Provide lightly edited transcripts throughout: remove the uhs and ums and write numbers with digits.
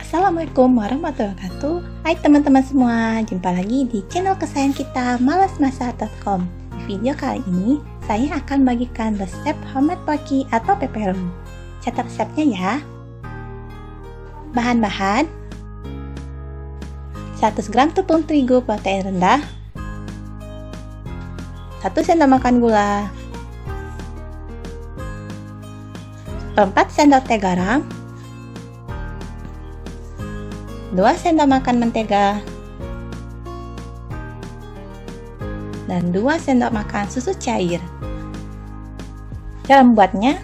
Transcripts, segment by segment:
Assalamualaikum warahmatullahi wabarakatuh. Hai teman-teman semua, jumpa lagi di channel kesayangan kita malasmasak.com. Di video kali ini saya akan bagikan resep homemade pocky atau pepperoni. Catat resepnya ya. Bahan-bahan: 100 gram tepung terigu protein rendah, 1 sendok makan gula, 4 sendok teh garam, 2 sendok makan mentega, dan 2 sendok makan susu cair. Cara membuatnya: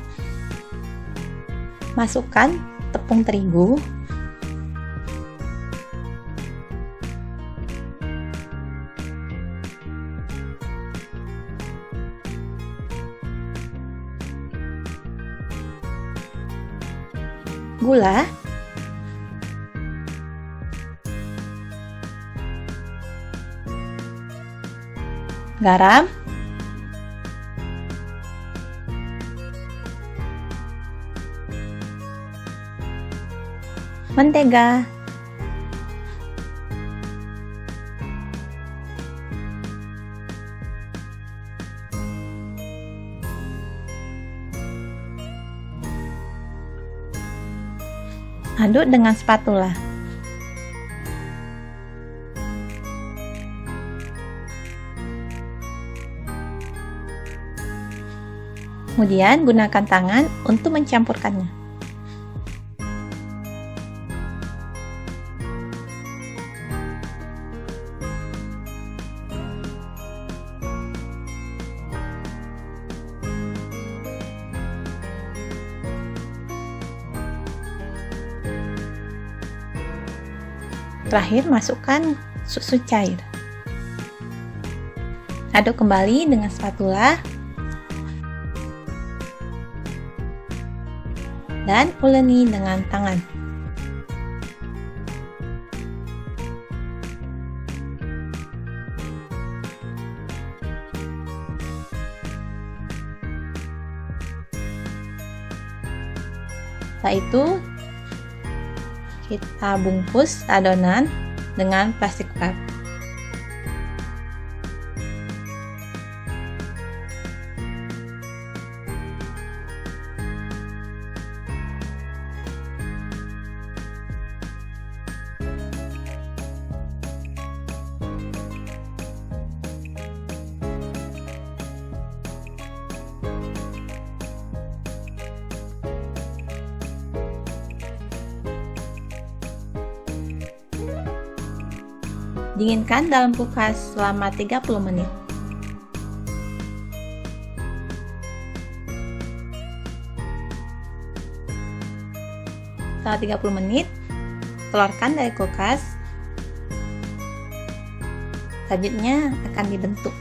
masukkan tepung terigu, gula, garam, mentega, aduk dengan spatula. Kemudian gunakan tangan untuk mencampurkannya. Terakhir, masukkan susu cair. Aduk kembali dengan spatula dan uleni dengan tangan. Setelah itu, kita bungkus adonan dengan plastik wrap. Dinginkan dalam kulkas selama 30 menit. Setelah 30 menit, keluarkan dari kulkas. Selanjutnya akan dibentuk.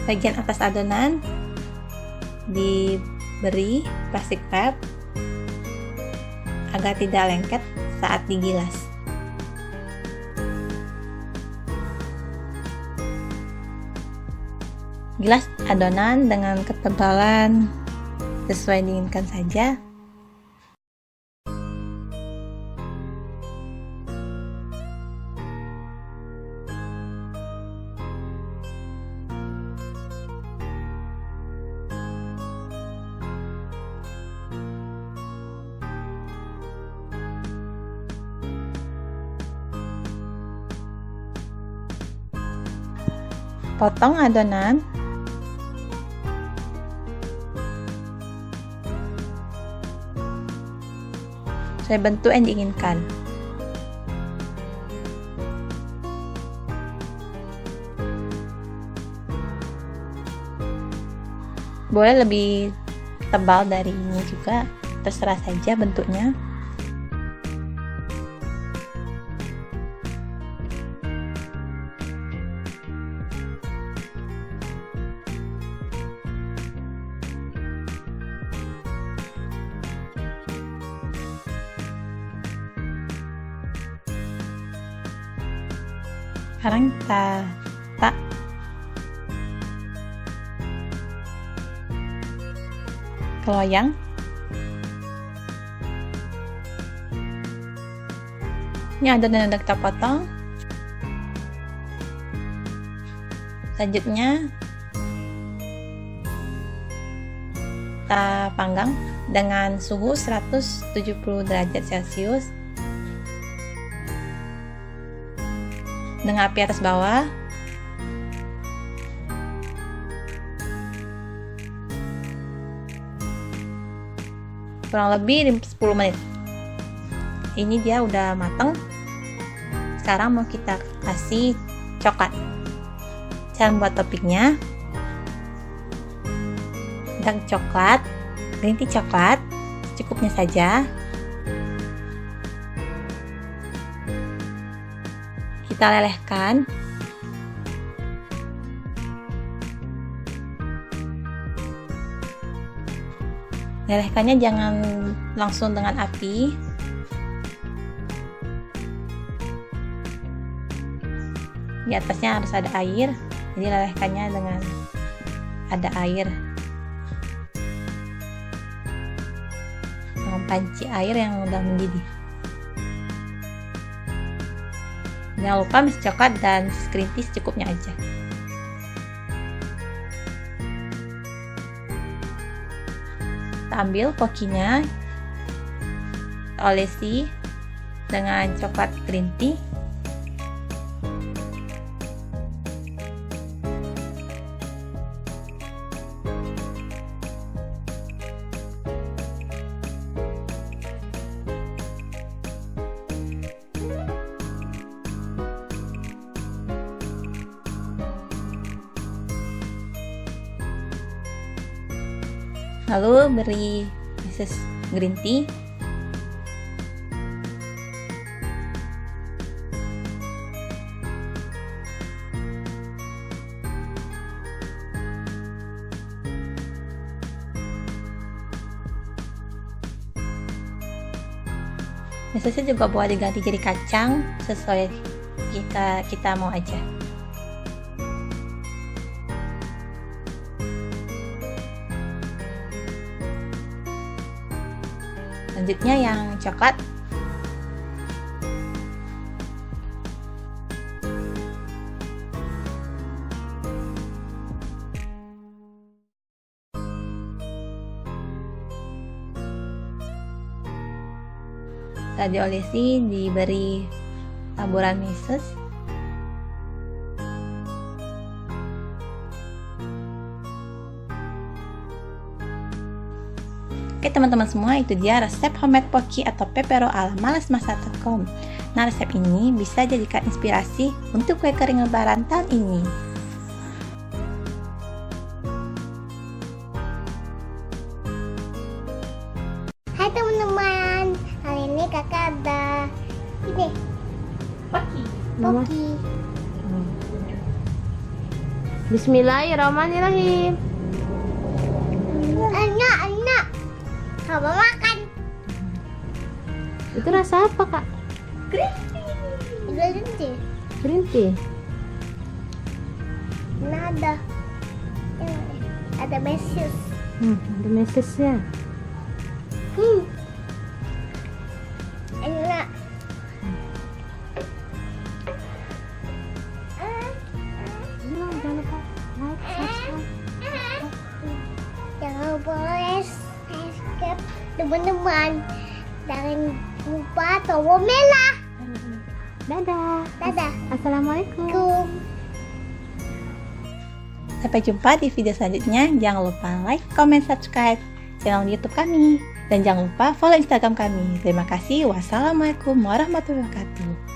Bagian atas adonan diberi plastik wrap agar tidak lengket saat digilas. Gilas adonan dengan ketebalan sesuai diinginkan saja. Potong adonan. Sesuai bentuk yang diinginkan. Boleh lebih tebal dari ini juga, terserah saja bentuknya. Sekarang kita letak ke loyang. Ini adonan yang udah kita potong. Selanjutnya kita panggang dengan suhu 170 derajat Celcius dengan api atas bawah. Kurang lebih 10 menit. Ini dia udah mateng. Sekarang mau kita kasih coklat. Cara membuat toppingnya, dark coklat, green tea coklat, secukupnya saja. Kita lelehkan. Lelehkannya jangan langsung dengan api. Di atasnya harus ada air, jadi lelehkannya dengan ada air, dengan panci air yang udah mendidih. Jangan lupa mix coklat dan green tea secukupnya aja. Kita ambil pokinya, kita olesi dengan coklat green tea. Lalu beri meses green tea. Mesesnya juga boleh diganti jadi kacang sesuai kita mau aja. Selanjutnya yang coklat. Setelah diolesi, diberi taburan meses. Oke teman-teman semua, itu dia resep homemade pocky atau pepero ala malasmasak.com. Nah, resep ini bisa jadikan inspirasi untuk kue kering lebaran tahun ini. Hai teman-teman, hari ini kakak ada ini pocky. Bismillahirrahmanirrahim. Enak. Coba makan. Itu rasa apa, Kak? Green tea. Green tea. Nah, ada meses. Ada mesesnya. Enak. Jangan lupa like, subscribe. Jangan lupa subscribe teman-teman. Jangan lupa tombol merah. Dadah. Assalamualaikum. Sampai jumpa di video selanjutnya. Jangan lupa like, comment, subscribe channel YouTube kami. Dan jangan lupa follow Instagram kami. Terima kasih. Wassalamualaikum warahmatullahi wabarakatuh.